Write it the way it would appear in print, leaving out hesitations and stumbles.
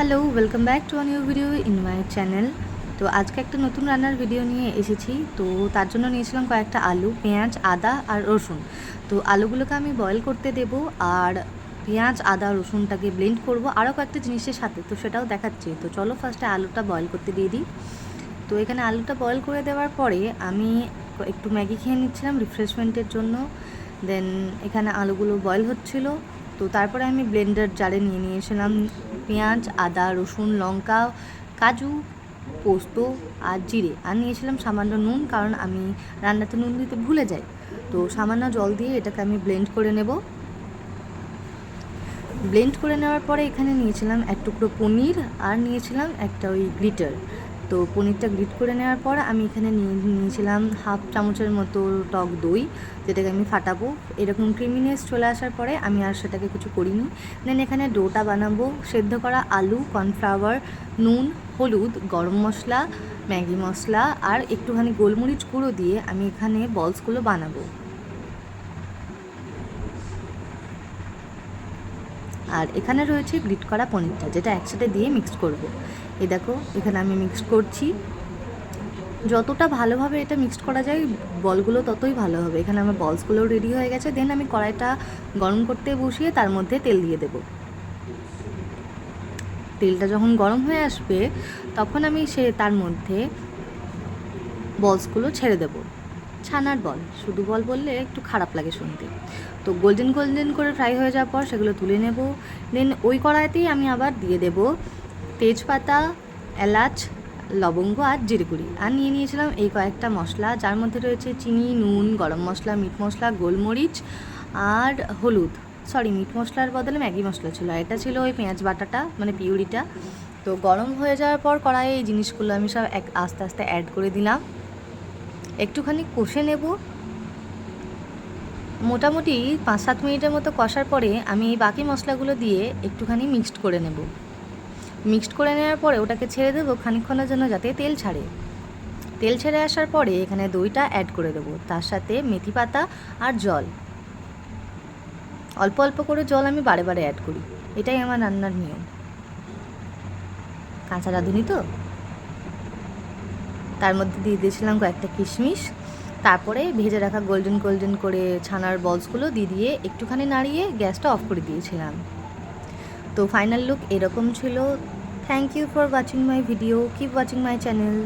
Hello, welcome back to a new video in my channel. তো আজকে একটা নতুন রান্নার ভিডিও নিয়ে এসেছি। তো তার জন্য নিয়েছিলাম কয়েকটা আলু, পেঁয়াজ, আদা আর রসুন। তো আলুগুলোকে আমি বয়েল করতে দেব, আর পেঁয়াজ, আদা, রসুনটাকে ব্লেন্ড করব আরও কয়েকটা জিনিসের সাথে, তো সেটাও দেখাচ্ছি। তো চলো ফার্স্টে আলুটা বয়েল করতে দিয়ে দিই। তো এখানে আলুটা বয়েল করে দেওয়ার পরে আমি একটু ম্যাগি খেয়ে নিচ্ছিলাম রিফ্রেশমেন্টের জন্য। দেন এখানে আলুগুলো বয়েল হচ্ছিল। তো তারপরে আমি ব্লেন্ডার জারে নিয়ে নিয়েছিলাম পেঁয়াজ, আদা, রসুন, লঙ্কা, কাজু, পোস্ত আর জিরে, আর নিয়েছিলাম সামান্য নুন, কারণ আমি রান্নাতে নুন দিতে ভুলে যাই। তো সামান্য জল দিয়ে এটাকে আমি ব্লেন্ড করে নেব। ব্লেন্ড করে নেওয়ার পরে এখানে নিয়েছিলাম এক টুকরো পনির, আর নিয়েছিলাম একটা ওই গ্লিটার। তো পনিরটা গ্রিট করে নেওয়ার পর আমি এখানে নিয়েছিলাম হাফ চামচের মতো টক দই, যেটাকে আমি ফাটাবো। এরকম ক্রিমিনেস চলে আসার পরে আমি আর সেটাকে কিছু করিনি। দেন এখানে ডোটা বানাবো। সেদ্ধ করা আলু, কর্নফ্লাওয়ার, নুন, হলুদ, গরম মশলা, ম্যাগি মশলা আর একটুখানি গোলমরিচ গুঁড়ো দিয়ে আমি এখানে বলসগুলো বানাবো। আর এখানে রয়েছে গ্রিট করা পনিরটা, যেটা একসাথে দিয়ে মিক্স করব। এই দেখো, এখানে আমি মিক্স করছি। যতটা ভালোভাবে এটা মিক্সড করা যায় বলগুলো ততই ভালো হবে। এখানে আমার বলসগুলো রেডি হয়ে গেছে। দেন আমি কড়াইটা গরম করতে বসিয়ে তার মধ্যে তেল দিয়ে দেব। তেলটা যখন গরম হয়ে আসবে তখন আমি তার মধ্যে বলসগুলো ছেড়ে দেব। ছানার বল, শুধু বল বললে একটু খারাপ লাগে শুনতে। তো গোল্ডেন গোল্ডেন করে ফ্রাই হয়ে যাওয়ার পর সেগুলো তুলে নেব। দেন ওই কড়াইতেই আমি আবার দিয়ে দেব তেজপাতা, এলাচ, লবঙ্গ আর জিরে গুঁড়ি, আর নিয়ে নিয়েছিলাম এই কয়েকটা মশলা, যার মধ্যে রয়েছে চিনি, নুন, গরম মশলা, মিট মশলা, গোলমরিচ আর হলুদ। সরি, মিট মশলার বদলে ম্যাগি মশলা ছিল, আর এটা ছিল ওই পেঁয়াজ বাটাটা, মানে পিউরিটা। তো গরম হয়ে যাওয়ার পর কড়াইয়ে এই জিনিসগুলো আমি সব আস্তে আস্তে অ্যাড করে দিলাম। একটুখানি কষে নেব। মোটামুটি 5-7 মিনিটের মতো কষার পরে আমি এই বাকি মশলাগুলো দিয়ে একটুখানি মিক্সড করে নেব। মিক্সড করে নেওয়ার পরে ওটাকে ছেড়ে দেবো খানিকক্ষণের জন্য, যাতে তেল ছাড়ে। তেল ছেড়ে আসার পরে এখানে দইটা অ্যাড করে দেবো, তার সাথে মেথি পাতা আর জল। অল্প অল্প করে জল আমি বারে বারে অ্যাড করি, এটাই আমার রান্নার নিয়ম। কাঁচা রাঁধুনি তো। তার মধ্যে দিয়ে দিয়েছিলাম কয়েকটা কিশমিশ। তারপরে ভেজে রাখা গোল্ডেন গোল্ডেন করে ছানার বলসগুলো দিয়ে একটুখানি নাড়িয়ে গ্যাসটা অফ করে দিয়েছিলাম। তো ফাইনাল লুক এরকম ছিল। Thank you for watching my video, keep watching my channel.